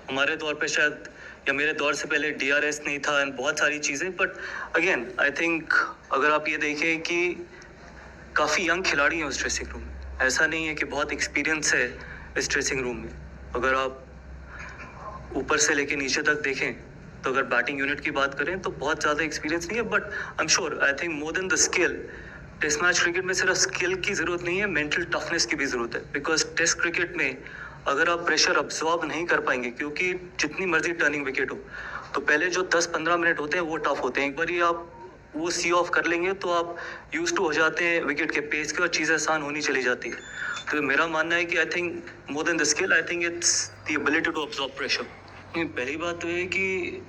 हमारे दौर पे शायद या मेरे दौर से पहले DRS नहीं था एंड बहुत सारी चीज़ें, बट अगेन आई थिंक अगर आप ये देखें कि काफ़ी यंग खिलाड़ी हैं उस ड्रेसिंग रूम में, ऐसा नहीं है कि बहुत एक्सपीरियंस है इस ड्रेसिंग रूम में। अगर आप ऊपर से लेके नीचे तक देखें तो अगर बैटिंग यूनिट की बात करें तो बहुत ज़्यादा एक्सपीरियंस नहीं है, but I am sure I think more than the skill, test match cricket में सिर्फ स्किल की ज़रूरत नहीं है, मेंटल टफनेस की भी ज़रूरत है। बिकॉज टेस्ट क्रिकेट में अगर आप प्रेशर अब्जॉर्ब नहीं कर पाएंगे, क्योंकि जितनी मर्जी टर्निंग विकेट हो तो पहले जो 10-15 मिनट होते हैं वो टफ होते हैं। एक बार ही आप वो सी ऑफ कर लेंगे तो आप यूज टू हो जाते हैं विकेट के पेस के और चीज़ें आसान होनी चली जाती है। तो मेरा मानना है कि I think more than the skill, I think it's the ability to absorb pressure. पहली बात तो है कि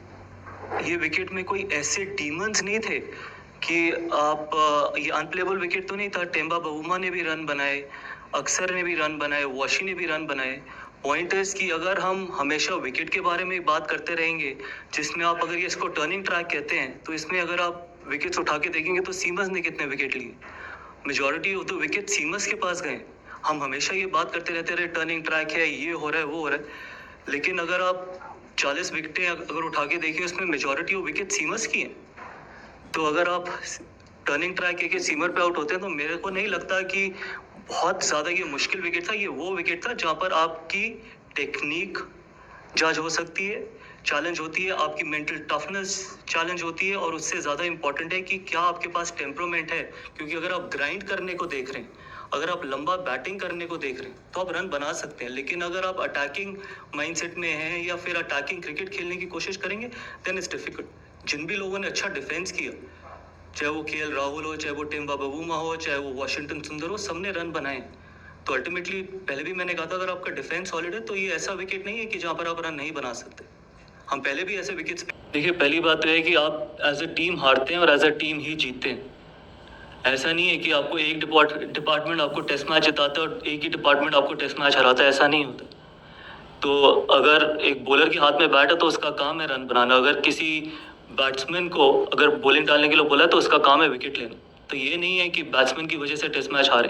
ये विकेट में कोई ऐसे डीमंस नहीं थे कि आप ये अनप्लेबल विकेट तो नहीं था। टेम्बा बहुमा ने भी रन बनाए, अक्सर ने भी रन बनाए, वॉशी ने भी रन बनाए। पॉइंट है कि अगर हम हमेशा विकेट के बारे में बात करते रहेंगे, जिसमें आप अगर ये इसको टर्निंग ट्रैक कहते हैं, तो इसमें अगर आप विकेट्स उठा के देखेंगे तो सीमस ने कितने विकेट लिए, मेजॉरिटी ऑफ द विकेट सीमस के पास गए। हम हमेशा ये बात करते रहते रहे टर्निंग ट्रैक है, ये हो रहा है, वो हो रहा है, लेकिन अगर आप 40 विकेटें अगर उठा के देखिए उसमें मेजॉरिटी ऑफ विकेट सीमस की हैं। तो अगर आप टर्निंग ट्रैक के सीमर पे आउट होते हैं तो मेरे को नहीं लगता कि बहुत ज़्यादा ये मुश्किल विकेट था। ये वो विकेट था जहाँ पर आपकी टेक्निक जज हो सकती है, चैलेंज होती है, आपकी मेंटल टफनेस चैलेंज होती है, और उससे ज़्यादा इंपॉर्टेंट है कि क्या आपके पास टेम्परामेंट है। क्योंकि अगर आप ग्राइंड करने को देख रहे हैं, अगर आप लंबा बैटिंग करने को देख रहे हैं तो आप रन बना सकते हैं, लेकिन अगर आप अटैकिंग माइंडसेट में हैं या फिर अटैकिंग क्रिकेट खेलने की कोशिश करेंगे देन इट्स डिफिकल्ट। जिन भी लोगों ने अच्छा डिफेंस किया, चाहे वो KL राहुल हो, चाहे वो टेम्बा बबूमा हो, चाहे वो वाशिंगटन सुंदर हो, सबने रन बनाए। तो अल्टीमेटली पहले भी मैंने कहा था अगर आपका डिफेंस सॉलिड है तो ये ऐसा विकेट नहीं है कि जहाँ पर आप रन नहीं बना सकते। हम पहले भी ऐसे विकेट्स, देखिए पहली बात तो है कि आप एज अ टीम हारते हैं और एज अ टीम ही जीतते हैं। ऐसा नहीं है कि आपको एक डिपार्टमेंट आपको टेस्ट मैच जिताता है और एक ही डिपार्टमेंट आपको टेस्ट मैच हराता है, ऐसा नहीं होता। तो अगर एक बॉलर के हाथ में बैट है तो उसका काम है रन बनाना। अगर किसी बैट्समैन को अगर बॉलिंग डालने के लिए बोला है तो उसका काम है विकेट लेना। तो ये नहीं है कि बैट्समैन की वजह से टेस्ट मैच हारे,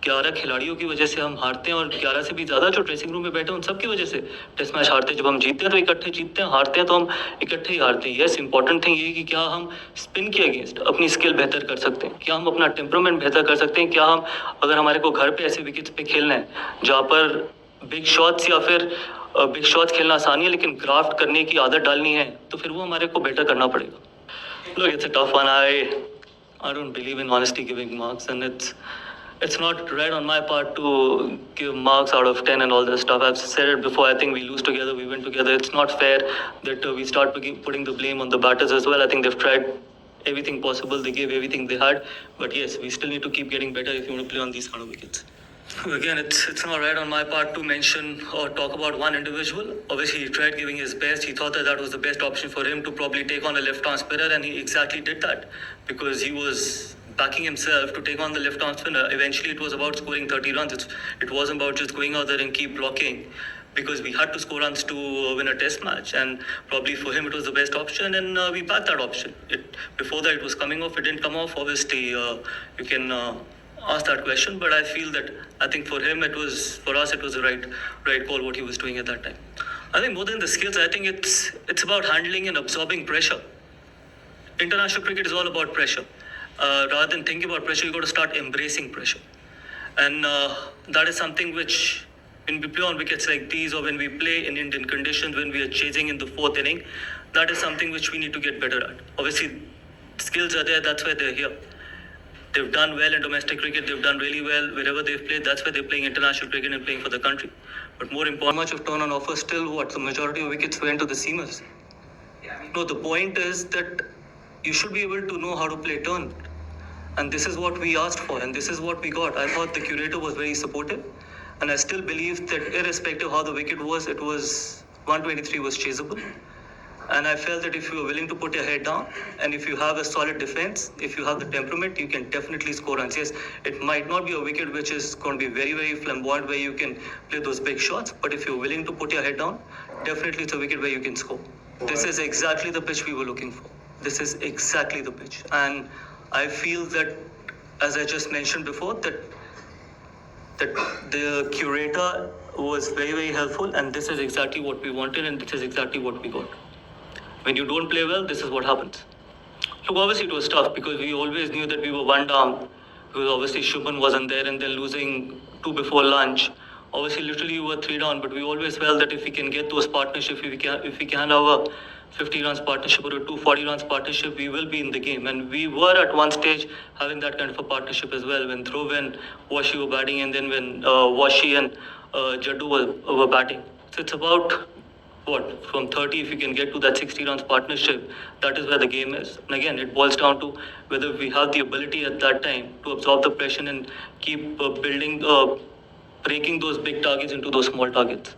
11 खिलाड़ियों की वजह से हम हारते हैं, और 11 से भी ज़्यादा जो ड्रेसिंग रूम में बैठे हैं उन सब की वजह से टेस्ट मैच हारते हैं। जब हम जीतते हैं तो इकट्ठे जीतते हैं, हारते हैं तो हम इकट्ठे ही हारते हैं। यस, इंपॉर्टेंट थिंग ये है कि क्या हम स्पिन के अगेंस्ट अपनी स्किल बेहतर कर सकते हैं, क्या हम अपना टेम्परामेंट बेहतर कर सकते हैं, क्या हम अगर हमारे को घर पे ऐसे विकेट्स पे खेलना है जहाँ पर बिग शॉट्स या फिर बिग शॉट्स खेलना आसानी है लेकिन ग्राफ्ट करने की आदत डालनी है, तो फिर वो हमारे को बेटर करना पड़ेगा। Look, it's a tough one. I don't believe in honestly giving marks, and it's not right on my part to give marks out of 10 and all this stuff. I've said it before. I think we lose together, we win together. It's not fair that we start putting the blame on the batters as well. I think they've tried everything possible. They gave everything they had, but yes, we still need to keep getting better if you want to play on these kind of wickets. Again, it's not right on my part to mention or talk about one individual. Obviously, he tried giving his best. He thought that that was the best option for him to probably take on a left-arm spinner, and he exactly did that because he was backing himself to take on the left-arm spinner. Eventually, it was about scoring 30 runs. It wasn't about just going out there and keep blocking, because we had to score runs to win a test match, and probably for him it was the best option, and we backed that option. Before that it was coming off, it didn't come off. Obviously, you can ask that question, but I feel that I think for him it was, for us it was the right call what he was doing at that time. I think more than the skills, I think it's about handling and absorbing pressure. International cricket is all about pressure. Rather than thinking about pressure, you got to start embracing pressure, and that is something which, when we play on wickets like these, or when we play in Indian conditions, when we are chasing in the fourth inning, that is something which we need to get better at. Obviously, skills are there, that's why they're here. They've done well in domestic cricket, they've done really well wherever they've played, that's why they're playing international cricket and playing for the country. But more important, much of turn on offer, still what? The majority of wickets went to the seamers. No, the point is that you should be able to know how to play turn. And this is what we asked for, and this is what we got. I thought the curator was very supportive, and I still believe that irrespective how the wicket was, it was 123 was chaseable. And I felt that if you are willing to put your head down, and if you have a solid defense, if you have the temperament, you can definitely score runs. Yes, it might not be a wicket which is going to be very, very flamboyant where you can play those big shots, but if you're willing to put your head down, definitely it's a wicket where you can score. This is exactly the pitch we were looking for. This is exactly the pitch. And I feel that, as I just mentioned before, that the curator was very, very helpful, and this is exactly what we wanted, and this is exactly what we got. When you don't play well, this is what happens. Look, obviously it was tough because we always knew that we were one down, because obviously Shubman wasn't there, and then losing two before lunch. Obviously, literally you were three down, but we always felt that if we can get those partnerships, if we can have a 50 runs partnership or a 240 runs partnership, we will be in the game. And we were at one stage having that kind of a partnership as well, when Dhruv and Washi were batting, and then when Washi and Jaddu were batting. So it's about what, from 30, if you can get to that 60 runs partnership, that is where the game is. And again, it boils down to whether we have the ability at that time to absorb the pressure and keep breaking those big targets into those small targets.